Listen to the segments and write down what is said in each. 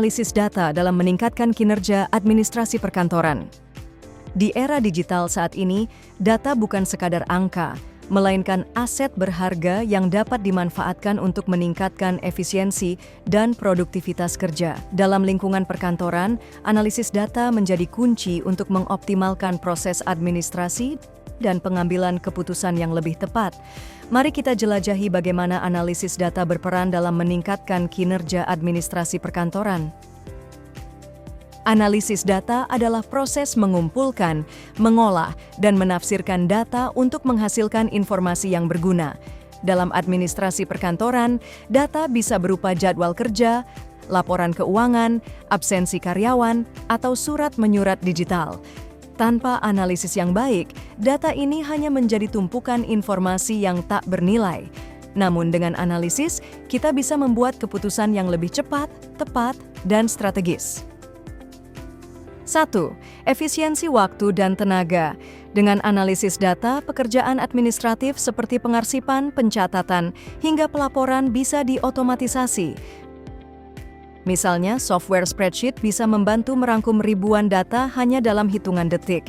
analisis data dalam meningkatkan kinerja administrasi perkantoran. Di era digital saat ini, data bukan sekadar angka, melainkan aset berharga yang dapat dimanfaatkan untuk meningkatkan efisiensi dan produktivitas kerja. Dalam lingkungan perkantoran, analisis data menjadi kunci untuk mengoptimalkan proses administrasi dan pengambilan keputusan yang lebih tepat. Mari kita jelajahi bagaimana analisis data berperan dalam meningkatkan kinerja administrasi perkantoran. Analisis data adalah proses mengumpulkan, mengolah, dan menafsirkan data untuk menghasilkan informasi yang berguna. Dalam administrasi perkantoran, data bisa berupa jadwal kerja, laporan keuangan, absensi karyawan, atau surat menyurat digital. Tanpa analisis yang baik, data ini hanya menjadi tumpukan informasi yang tak bernilai. Namun dengan analisis, kita bisa membuat keputusan yang lebih cepat, tepat, dan strategis. 1. Efisiensi waktu dan tenaga. Dengan analisis data, pekerjaan administratif seperti pengarsipan, pencatatan, hingga pelaporan bisa diotomatisasi. Misalnya, software spreadsheet bisa membantu merangkum ribuan data hanya dalam hitungan detik.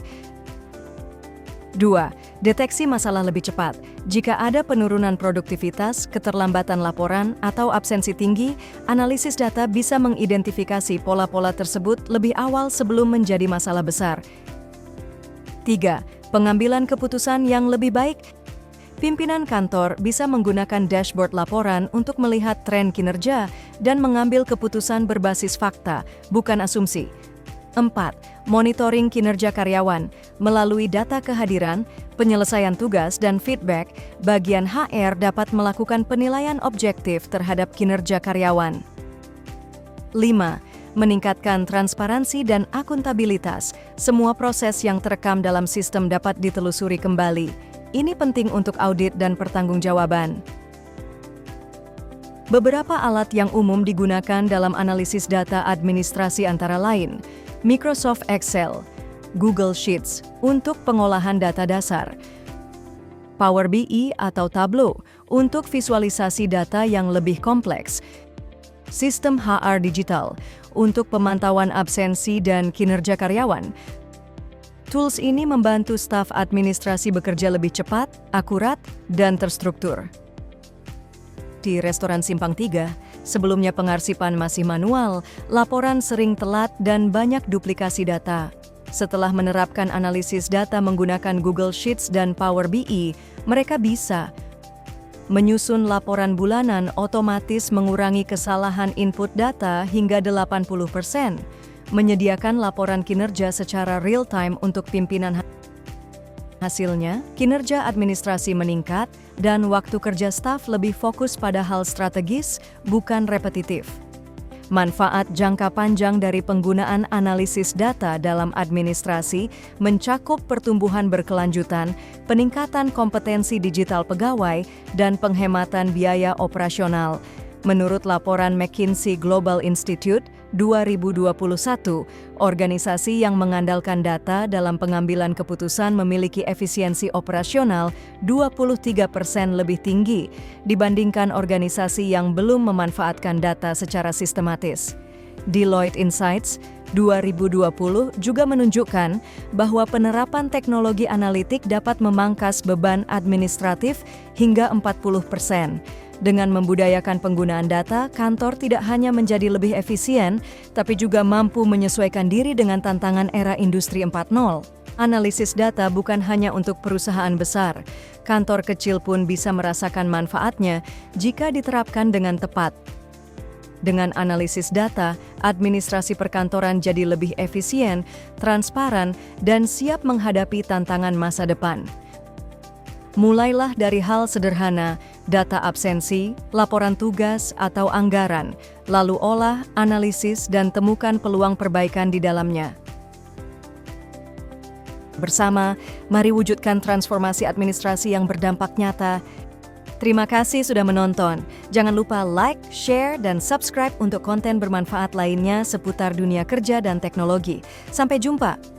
2. Deteksi masalah lebih cepat. Jika ada penurunan produktivitas, keterlambatan laporan, atau absensi tinggi, analisis data bisa mengidentifikasi pola-pola tersebut lebih awal sebelum menjadi masalah besar. 3. Pengambilan keputusan yang lebih baik. Pimpinan kantor bisa menggunakan dashboard laporan untuk melihat tren kinerja dan mengambil keputusan berbasis fakta, bukan asumsi. 4. Monitoring kinerja karyawan. Melalui data kehadiran, penyelesaian tugas, dan feedback, bagian HR dapat melakukan penilaian objektif terhadap kinerja karyawan. 5. Meningkatkan transparansi dan akuntabilitas. Semua proses yang terekam dalam sistem dapat ditelusuri kembali. Ini penting untuk audit dan pertanggungjawaban. Beberapa alat yang umum digunakan dalam analisis data administrasi antara lain Microsoft Excel, Google Sheets untuk pengolahan data dasar, Power BI atau Tableau untuk visualisasi data yang lebih kompleks, sistem HR digital untuk pemantauan absensi dan kinerja karyawan. Tools ini membantu staf administrasi bekerja lebih cepat, akurat, dan terstruktur. Di restoran Simpang 3, sebelumnya pengarsipan masih manual, laporan sering telat dan banyak duplikasi data. Setelah menerapkan analisis data menggunakan Google Sheets dan Power BI, mereka bisa menyusun laporan bulanan otomatis mengurangi kesalahan input data hingga 80%, menyediakan laporan kinerja secara real-time untuk pimpinan. Hasilnya, kinerja administrasi meningkat dan waktu kerja staf lebih fokus pada hal strategis, bukan repetitif. Manfaat jangka panjang dari penggunaan analisis data dalam administrasi mencakup pertumbuhan berkelanjutan, peningkatan kompetensi digital pegawai, dan penghematan biaya operasional. Menurut laporan McKinsey Global Institute 2021, organisasi yang mengandalkan data dalam pengambilan keputusan memiliki efisiensi operasional 23% lebih tinggi dibandingkan organisasi yang belum memanfaatkan data secara sistematis. Deloitte Insights 2020 juga menunjukkan bahwa penerapan teknologi analitik dapat memangkas beban administratif hingga 40%. Dengan membudayakan penggunaan data, kantor tidak hanya menjadi lebih efisien, tapi juga mampu menyesuaikan diri dengan tantangan era Industri 4.0. Analisis data bukan hanya untuk perusahaan besar. Kantor kecil pun bisa merasakan manfaatnya jika diterapkan dengan tepat. Dengan analisis data, administrasi perkantoran jadi lebih efisien, transparan, dan siap menghadapi tantangan masa depan. Mulailah dari hal sederhana, data absensi, laporan tugas, atau anggaran, lalu olah, analisis, dan temukan peluang perbaikan di dalamnya. Bersama, mari wujudkan transformasi administrasi yang berdampak nyata. Terima kasih sudah menonton. Jangan lupa like, share, dan subscribe untuk konten bermanfaat lainnya seputar dunia kerja dan teknologi. Sampai jumpa!